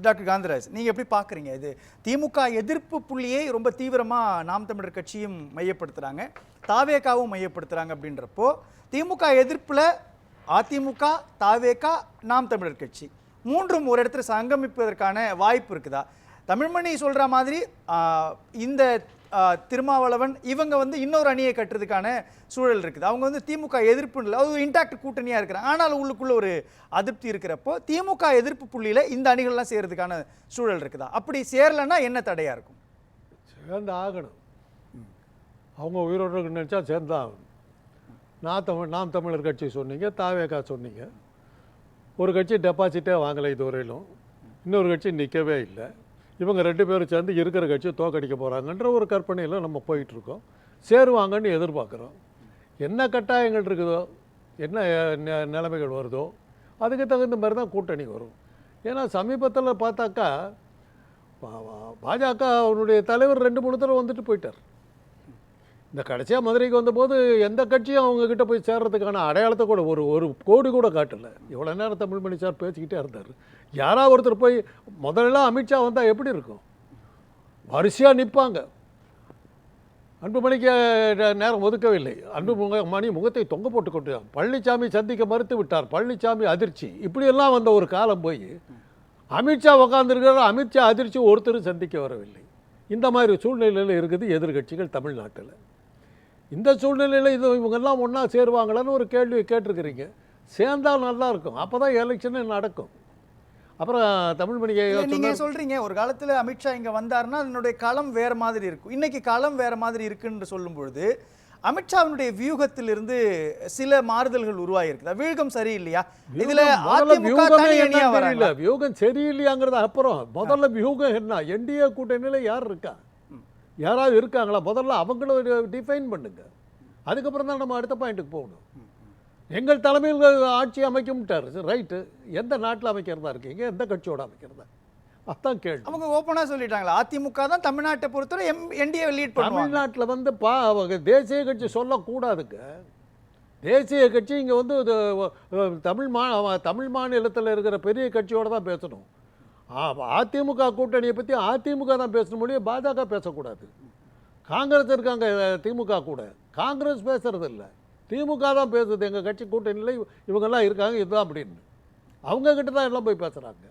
Doctor Kantharaj, நீங்கள் எப்படி பார்க்குறீங்க? இது திமுக எதிர்ப்பு புள்ளியை ரொம்ப தீவிரமாக நாம் தமிழர் கட்சியும் மையப்படுத்துகிறாங்க, தாவேகாவும் மையப்படுத்துகிறாங்க. அப்படின்றப்போ திமுக எதிர்ப்பில் அதிமுக, தாவேகா, நாம் தமிழர் கட்சி மூன்றும் ஒரு இடத்துல சங்கமிப்பதற்கான வாய்ப்பு இருக்குதா? தமிழ்மணி சொல்கிற மாதிரி இந்த திருமாவளவன் இவங்க இன்னொரு அணியை கட்டுறதுக்கான சூழல் இருக்குது. அவங்க திமுக எதிர்ப்பு இல்லை, அது இன்டாக்ட் கூட்டணியாக இருக்கிறாங்க. ஆனால் உள்ளுக்குள்ள ஒரு அதிருப்தி இருக்கிறப்போ திமுக எதிர்ப்பு புள்ளியில் இந்த அணிகள்லாம் சேர்றதுக்கான சூழல் இருக்குதா? அப்படி சேரலைன்னா என்ன தடையாக இருக்கும்? சேர்ந்து ஆகணும். அவங்க உயிரோடு நினச்சா சேர்ந்து ஆகணும். நாம் தமிழர் கட்சி சொன்னீங்க, தாவேகா சொன்னீங்க. ஒரு கட்சி டெபாசிட்டே வாங்கலை இதுவரையிலும், இன்னொரு கட்சி நிற்கவே இல்லை. இவங்க 2 பேரும் சேர்ந்து இருக்கிற கட்சியை தோக்கடிக்க போகிறாங்கன்ற ஒரு கற்பனையில் நம்ம போயிட்டுருக்கோம். சேருவாங்கன்னு எதிர்பார்க்குறோம். என்ன கட்டாயங்கள் இருக்குதோ, என்ன நிலைமைகள் வருதோ அதுக்கு தகுந்த மாதிரி தான் கூட்டணி வரும். ஏன்னா சமீபத்தில் பார்த்தாக்கா பாஜக அவருடைய தலைவர் 2-3 தடவை வந்துட்டு போயிட்டார். இந்த கடைசியாக மதுரைக்கு வந்தபோது எந்த கட்சியும் அவங்கக்கிட்ட போய் சேர்றதுக்கான அடையாளத்தை கூட ஒரு கோடி கூட காட்டலை. இவ்வளோ நேரம் தமிழ்மணி சார் பேசிக்கிட்டே இருந்தார். யாராவது ஒருத்தர் போய் முதல்ல அமித்ஷா வந்தால் எப்படி இருக்கும்? வரிசையாக நிற்பாங்க. அன்புமணிக்கு நேரம் ஒதுக்கவில்லை. அன்புமணி முகத்தை தொங்க போட்டு கொண்டார். பழனிசாமி சந்திக்க மறுத்து விட்டார். பழனிசாமி அதிர்ச்சி. இப்படியெல்லாம் வந்த ஒரு காலம் போய் அமித்ஷா உட்காந்துருக்கிறார். அமித்ஷா அதிர்ச்சி ஒருத்தரும் சந்திக்க வரவில்லை. இந்த மாதிரி சூழ்நிலையில் இருக்குது எதிர்கட்சிகள் தமிழ்நாட்டில். இந்த சூழ்நிலையில் இவங்கெல்லாம் ஒன்றா சேருவாங்களான்னு ஒரு கேள்வி கேட்டிருக்கிறீங்க. சேர்ந்தால் நல்லா இருக்கும். அப்போ தான் எலெக்ஷனே நடக்கும். அப்புறம் தமிழ்மணியை நீங்கள் சொல்கிறீங்க ஒரு காலத்தில் அமித்ஷா இங்கே வந்தாருன்னா அதனுடைய களம் வேறு மாதிரி இருக்கும். இன்றைக்கி களம் வேறு மாதிரி இருக்குன்னு சொல்லும் பொழுது அமித்ஷாவினுடைய வியூகத்திலிருந்து சில மாறுதல்கள் உருவாகிருக்குதா? வியூகம் சரியில்லையா? இதுல வியூகம் சரியில்லையாங்கிறது அப்புறம். முதல்ல வியூகம் என்ன? என்டிஏ கூட்டணியில யார் இருக்கா? யாராவது இருக்காங்களா? முதல்ல அவங்கள டிஃபைன் பண்ணுங்க. அதுக்கப்புறம் தான் நம்ம அடுத்த பாயிண்ட்டுக்கு போகணும். எங்கள் தலைமையில் ஆட்சி அமைக்கும்ட்டார். ரைட்டு. எந்த நாட்டில் அமைக்கிறதா இருக்கீங்க? எந்த கட்சியோட அமைக்கிறதா? அதான் கேள்வி. அவங்க ஓப்பனாக சொல்லிட்டாங்களா அதிமுக தான் தமிழ்நாட்டை பொறுத்தவரை என்டிஏ லீட் பண்ணுவாங்க. தமிழ்நாட்டில் தேசிய கட்சி சொல்லக்கூடாதுங்க. தேசிய கட்சி இங்கே தமிழ் மாநிலத்தில் இருக்கிற பெரிய கட்சியோடு தான் பேசணும். அதிமுக கூட்டணியை பற்றி அதிமுக தான் பேசணும் முடியும், பாஜக பேசக்கூடாது. காங்கிரஸ் இருக்காங்க திமுக கூட, காங்கிரஸ் பேசுறது இல்லை, திமுக தான் பேசுறது. எங்கள் கட்சி கூட்டணியில் இவங்கெல்லாம் இருக்காங்க இதுதான் அப்படின்னு அவங்கக்கிட்ட தான் எல்லாம் போய் பேசுகிறாங்க.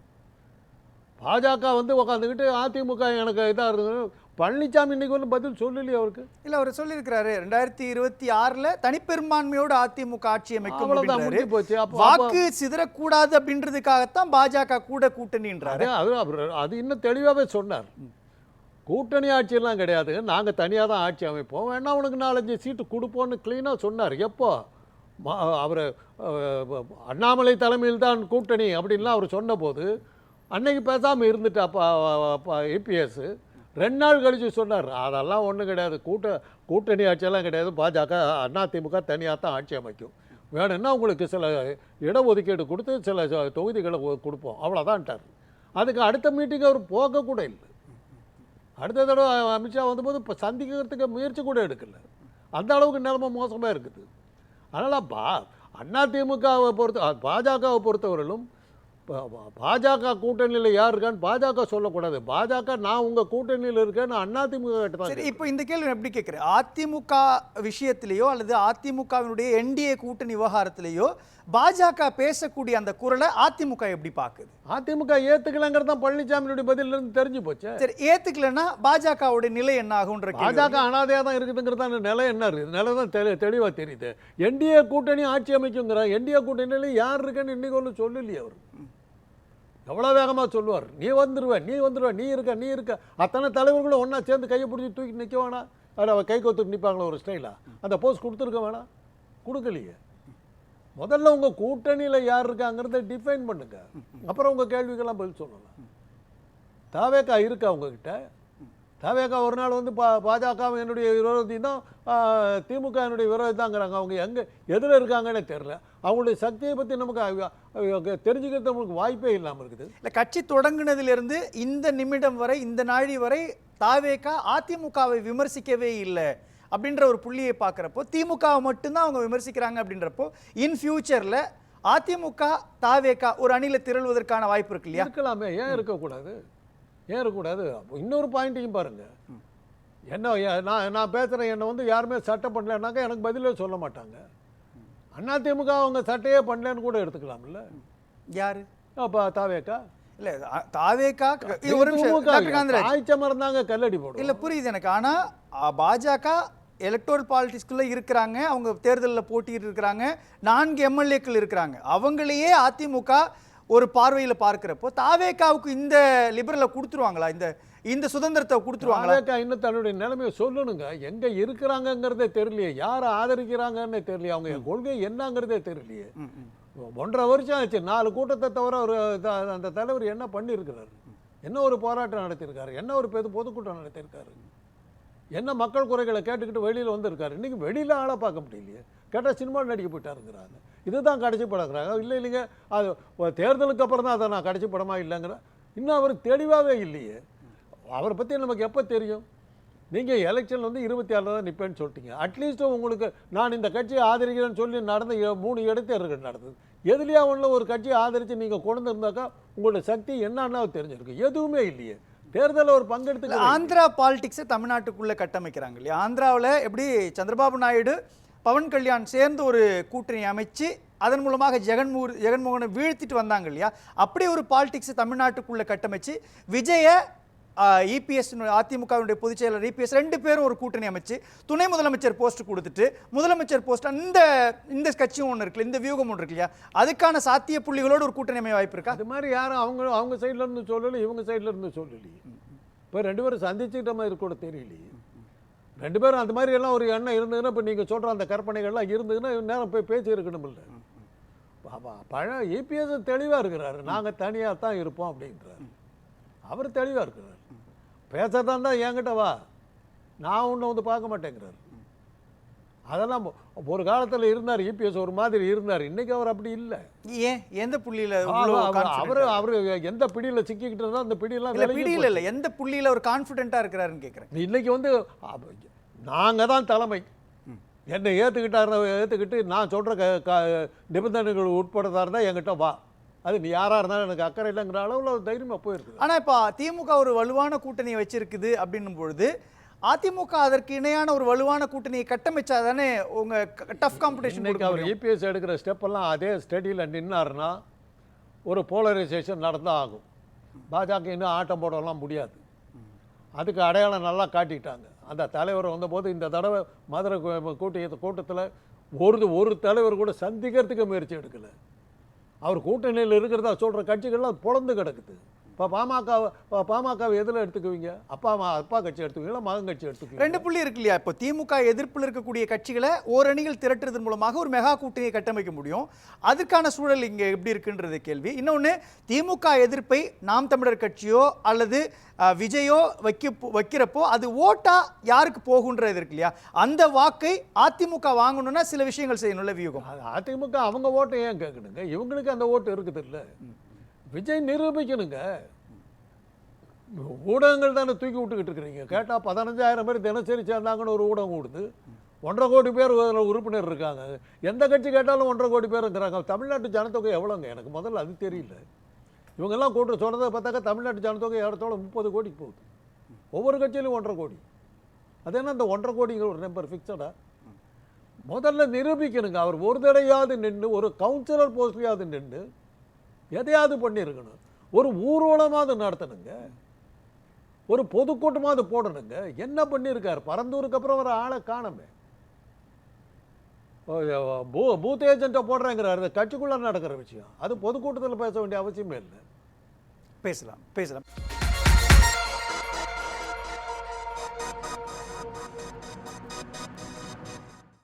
பாஜக உட்காந்துக்கிட்டு அதிமுக எனக்கு இதாக இருந்தது. பழனிசாமி இன்னைக்கு பதில் சொல்லலையே அவருக்கு. இல்லை, அவர் சொல்லியிருக்கிறாரு 2026 தனிப்பெரும்பான்மையோடு அதிமுக ஆட்சி அமைக்கும். போச்சு. வாக்கு சிதறக்கூடாது அப்படின்றதுக்காகத்தான் பாஜக கூட கூட்டணின்றாரு. அது இன்னும் தெளிவாகவே சொன்னார். கூட்டணி ஆட்சியெல்லாம் கிடையாது, நாங்கள் தனியாக தான் ஆட்சி அமைப்போம், வேணா உனக்கு 4-5 சீட்டு கொடுப்போன்னு கிளீனாக சொன்னார். எப்போ அவர் அண்ணாமலை தலைமையில் தான் கூட்டணி அப்படின்லாம் அவர் சொன்னபோது அன்னைக்கு பேசாமல் இருந்துட்டு ஏபிஎஸ் 2 நாள் கழித்து சொன்னார் அதெல்லாம் ஒன்றும் கிடையாது, கூட்டணி ஆட்சியெல்லாம் கிடையாது, பாஜக அதிமுக தனியாக தான் ஆட்சி அமைக்கும், வேணும்னா உங்களுக்கு சில இடஒதுக்கீடு கொடுத்து சில தொகுதிகளை கொடுப்போம் அவ்வளோதான்ட்டார். அதுக்கு அடுத்த மீட்டிங் அவர் போகக்கூட இல்லை. அடுத்த தடவை அமித்ஷா வந்தபோது இப்போ சந்திக்கிறதுக்கு முயற்சி கூட எடுக்கலை. அந்த அளவுக்கு நிலைமை மோசமாக இருக்குது. அதனால் அதிமுகவை பாஜகவை பொறுத்தவரையிலும் பாஜக கூட்டணியில் யார் இருக்கான்னு பாஜக சொல்லக்கூடாது. பாஜக நான் உங்கள் கூட்டணியில் இருக்கேன்னு அதிமுக கிட்ட. சரி, இப்போ இந்த கேள்வி எப்படி கேட்குறேன், அதிமுக விஷயத்திலேயோ அல்லது அதிமுகவினுடைய என்டிஏ கூட்டணி விவகாரத்திலேயோ பாஜக பேசக்கூடிய அந்த குரலை அதிமுக எப்படி பார்க்குது? அதிமுக ஏற்றுக்கலங்கிறது தான் பழனிசாமியுடைய பதிலிருந்து தெரிஞ்சு போச்சு. சரி, ஏற்றுக்கலன்னா பாஜகவுடைய நிலை என்ன ஆகுன்ற? பாஜக அனாதையாக தான் இருக்குதுங்கிறதான நிலை என்ன இருக்குது? நிலை தான் தெளிவாக தெரியுது. என்டிஏ கூட்டணி ஆட்சி அமைக்குங்கிறான். என்டிஏ கூட்டணியில் யார் இருக்குன்னு இன்னைக்கு ஒன்று சொல்லலையே அவர். எவ்வளோ வேகமாக சொல்லுவார், நீ வந்துடுவ நீ இருக்க அத்தனை தலைவர்களும் ஒன்றா சேர்ந்து கையை பிடிச்சி தூக்கி நிற்க வேணாம். அதில் அவள் கை கொத்துட்டு நிற்பாங்களா ஒரு ஸ்டைலாக? அந்த போஸ்ட் கொடுத்துருக்க வேணாம், கொடுக்கலையே. முதல்ல உங்கள் கூட்டணியில் யார் இருக்காங்கிறத டிஃபைன் பண்ணுங்க, அப்புறம் உங்கள் கேள்விக்கெல்லாம் பதில் சொல்லலாம். தாவேகா இருக்கா உங்ககிட்ட? தாவேகா ஒரு நாள் பாஜக என்னுடைய விரோதி தான், திமுக என்னுடைய விரோதி தாங்கிறாங்க. அவங்க எங்கே எதில் இருக்காங்கன்னே தெரில. அவங்களுடைய சக்தியை பற்றி நமக்கு தெரிஞ்சுக்கிறது நம்மளுக்கு வாய்ப்பே இல்லாமல் இருக்குது. இல்லை, கட்சி தொடங்கினதிலிருந்து இந்த நிமிடம் வரை, இந்த நாழி வரை தாவேகா அதிமுகவை விமர்சிக்கவே இல்லை அப்படின்ற ஒரு புள்ளியை பார்க்குறப்போ, திமுகவை மட்டும்தான் அவங்க விமர்சிக்கிறாங்க அப்படின்றப்போ, இன் ஃபியூச்சரில் அதிமுக தாவேகா ஒரு அணியில திரள்வதற்கான வாய்ப்பு இருக்கு இல்லையா? இருக்கலாமே, ஏன் இருக்கக்கூடாது? ஏன் இருக்கக்கூடாது? இன்னொரு பாயிண்ட்டையும் பாருங்க. என்ன நான் பேசுகிறேன், என்னை வந்து யாருமே சட்டை பண்ணலன்னாக்கா எனக்கு பதிலே சொல்ல மாட்டாங்க. அதிமுக அவங்க சட்டையே பண்ணலன்னு கூட எடுத்துக்கலாம்ல. யாரு? அப்போ தாவேக்கா இல்ல தாவேகா ஒரு நிமிஷம் டாக்டர் காந்திராஜ் ஆய்ச்ச மறந்தாங்க கல்லடி போடும். இல்ல புரியுது எனக்கு. ஆனா பாஜக எலக்டோரல் பாலிடிக்ஸ்குள்ள இருக்கிறாங்க, அவங்க தேர்தலில் போட்டிட்டு இருக்கிறாங்க, 4 எம்எல்ஏக்கள் இருக்கிறாங்க. அவங்களையே அதிமுக ஒரு பார்வையில் பார்க்கிறப்போ தாவேகாவுக்கு இந்த லிபரலை கொடுத்துருவாங்களா? இந்த சுதந்திரத்தை கொடுத்துருவாங்களா? தாவேக்கா இன்னும் தன்னுடைய நிலைமையை சொல்லணுங்க. எங்க இருக்கிறாங்கிறதே தெரியலையே, யாரை ஆதரிக்கிறாங்கன்னு தெரியலையே, அவங்க கொள்கை என்னங்கிறதே தெரியலையே. 1.5 வருஷம் ஆச்சு. 4 கூட்டத்தை தவிர ஒரு அந்த தலைவர் என்ன பண்ணியிருக்கிறாரு? என்ன ஒரு போராட்டம் நடத்தியிருக்காரு? என்ன ஒரு பொதுக்கூட்டம் நடத்தியிருக்காரு? என்ன மக்கள் குறைகளை கேட்டுக்கிட்டு வெளியில் வந்திருக்காரு? இன்றைக்கி வெளியில் ஆளை பார்க்க முடியலையே. கேட்டால் சினிமா நடிக்க போயிட்டாருங்கிறாங்க. இதுதான் கடைசி படங்கிறாங்க. இல்லைங்க, அது தேர்தலுக்கு அப்புறம் தான் அதை நான் கடைசி படமா இல்லைங்கிற. இன்னும் அவர் தெளிவாகவே இல்லையே. அவரை பற்றி நமக்கு எப்போ தெரியும்? நீங்கள் எலெக்ஷன் வந்து 26 தான் நிற்பேன்னு சொல்லிட்டீங்க. அட்லீஸ்ட் உங்களுக்கு நான் இந்த கட்சியை ஆதரிக்கிறேன்னு சொல்லி நடந்த 3 இடைத்தேர்தல்கள் நடந்தது. எதுலையா ஒன்றில் ஒரு கட்சியை ஆதரித்து நீங்கள் கொண்டு இருந்தாக்கா உங்களோட சக்தி என்னன்னா தெரிஞ்சிருக்கு. எதுவுமே இல்லையே. தேர்தலில் ஒரு பங்கெடுத்து ஆந்திரா பாலிடிக்ஸை தமிழ்நாட்டுக்குள்ளே கட்டமைக்கிறாங்க இல்லையா? ஆந்திராவில் எப்படி சந்திரபாபு நாயுடு பவன் கல்யாண் சேர்ந்து ஒரு கூட்டணி அமைச்சு அதன் மூலமாக ஜெகன்மோகனை வீழ்த்திட்டு வந்தாங்க இல்லையா? அப்படி ஒரு பாலிடிக்ஸ் தமிழ்நாட்டுக்குள்ளே கட்டமைச்சு விஜய இபிஎஸ் அதிமுகவினுடைய பொதுச் செயலர் இபிஎஸ் 2 பேரும் ஒரு கூட்டணி அமைச்சு துணை முதலமைச்சர் போஸ்ட் கொடுத்துட்டு முதலமைச்சர் போஸ்ட் இந்த கட்சியும் ஒன்று இருக்குல்ல, இந்த வியூகம் ஒன்று இருக்கு இல்லையா? அதுக்கான சாத்திய புள்ளிகளோடு ஒரு கூட்டணி அமைய வாய்ப்பு இருக்கா? அது மாதிரி யாரும் அவங்க சைட்ல இருந்து சொல்லலை, இவங்க சைட்ல இருந்து சொல்லலையே. இப்போ 2 பேரும் சந்திச்சுக்கிட்ட மாதிரி கூட தெரியலையே. 2 பேரும் அந்த மாதிரி எல்லாம் ஒரு எண்ணம் இருந்ததுன்னா இப்போ நீங்கள் சொல்கிற அந்த கற்பனைகள்லாம் இருந்ததுன்னா நேரம் போய் பேச்சு இருக்கணும் இல்லை. பழைய இபிஎஸ் தெளிவாக இருக்கிறாரு. நாங்கள் தனியாக தான் இருப்போம் அப்படின்றாரு. அவர் தெளிவாக இருக்கிறார். பேசத்தான் தான் என்கிட்ட வா, நான் ஒன்றும் வந்து பார்க்க மாட்டேங்கிறார். அதெல்லாம் ஒரு காலத்தில் இருந்தார் இபிஎஸ், ஒரு மாதிரி இருந்தார். இன்னைக்கு அவர் அப்படி இல்லை. ஏன்? எந்த புள்ளியில் அவர் எந்த பிடியில் சிக்கிக்கிட்டு இருந்தால் அந்த பிடியெல்லாம் பிடியில் இல்லை, எந்த புள்ளியில் அவர் கான்ஃபிடென்ட்டாக இருக்கிறாருன்னு கேட்குறேன். இன்னைக்கு வந்து நாங்கள் தான் தலைமை, என்னை ஏற்றுக்கிட்டு நான் சொல்கிற நிபந்தனைகள் உட்படுறதா இருந்தால் என்கிட்ட வா, அது நீ யாராக இருந்தாலும் எனக்கு அக்கறை இல்லைங்கிற அளவில் தைரியமாக போயிருக்கு. ஆனால் இப்போ திமுக ஒரு வலுவான கூட்டணியை வச்சிருக்குது அப்படின்னும் பொழுது அதிமுக அதற்கு இணையான ஒரு வலுவான கூட்டணியை கட்டமைச்சா தானே உங்கள் டஃப் காம்படிஷன். அவர் இபிஎஸ் எடுக்கிற ஸ்டெப்பெல்லாம் அதே ஸ்டடியில் நின்னாருன்னா ஒரு போலரைசேஷன் நடந்தால் ஆகும். பாஜக இன்னும் ஆட்டம் போடலாம் முடியாது. அதுக்கு அடையாளம் நல்லா காட்டிட்டாங்க. அந்த தலைவர் வந்தபோது இந்த தடவை மதுரை கூட்டத்தில் ஒரு தலைவர் கூட சந்திக்கிறதுக்கு முயற்சி எடுக்கலை. அவர் கூட்டணியில் இருக்கிறதா சொல்கிற கட்சிகள்லாம் பொழந்து கிடக்குது. இப்போ பாமகவை எதில் எடுத்துக்குவீங்க? அப்பா கட்சி எடுத்துக்குவீங்களா, மகன் கட்சி எடுத்துக்குவீங்க? 2 புள்ளி இருக்கு இல்லையா? இப்போ திமுக எதிர்ப்பில் இருக்கக்கூடிய கட்சிகளை ஓரணிகள் திரட்டுறதன் மூலமாக ஒரு மெகா கூட்டணியை கட்டமைக்க முடியும். அதுக்கான சூழல் இங்கே எப்படி இருக்குன்றது கேள்வி. இன்னொன்று, திமுக எதிர்ப்பை நாம் தமிழர் கட்சியோ அல்லது விஜயோ வைக்கிறப்போ அது ஓட்டா யாருக்கு போகுன்றது இருக்கு இல்லையா? அந்த வாக்கை அதிமுக வாங்கணும்னா சில விஷயங்கள் செய்யணும்ல வியூகம். அதிமுக அவங்க ஓட்டை ஏன் கேட்கணுங்க? இவங்களுக்கு அந்த ஓட்டு இருக்குது இல்லை. விஜய் நிரூபிக்கணுங்க. ஊடகங்கள் தானே தூக்கி விட்டுக்கிட்டு இருக்கிறீங்க. கேட்டால் 15,000 பேர் தினசரி சேர்ந்தாங்கன்னு ஒரு ஊடகம் கொடுத்து 1.5 கோடி பேர் உறுப்பினர் இருக்காங்க. எந்த கட்சி கேட்டாலும் 1.5 கோடி பேர் இருக்கிறாங்க. தமிழ்நாட்டு ஜனத்தொகை எவ்வளோங்க? எனக்கு முதல்ல அது தெரியல. இவங்கெல்லாம் கூட்டு சொல்கிறத பார்த்தாக்கா தமிழ்நாட்டு ஜனத்தொகை இடத்தோட 30 கோடிக்கு போகுது. ஒவ்வொரு கட்சியிலும் 1.5 கோடி. அது என்ன அந்த 1.5 கோடிங்கிற ஒரு நம்பர் ஃபிக்ஸடா? முதல்ல நிரூபிக்கணுங்க. அவர் ஒரு தடையாவது நின்று, ஒரு கவுன்சிலர் போஸ்ட்லையாவது நின்று எதையாவது பண்ணியிருக்கணும். ஒரு ஊர்வலமாவது நடத்தணுங்க, ஒரு பொதுக்கூட்டமாவது போடணுங்க. என்ன பண்ணியிருக்காரு? பரந்தூருக்கு அப்புறம் ஒரு ஆளை காணமே. பூத் ஏஜென்ட்டை போடுறேங்கிறாரு. கட்சிக்குள்ளே நடக்கிற விஷயம் அது பொதுக்கூட்டத்தில் பேச வேண்டிய அவசியமே இல்லை. பேசலாம்.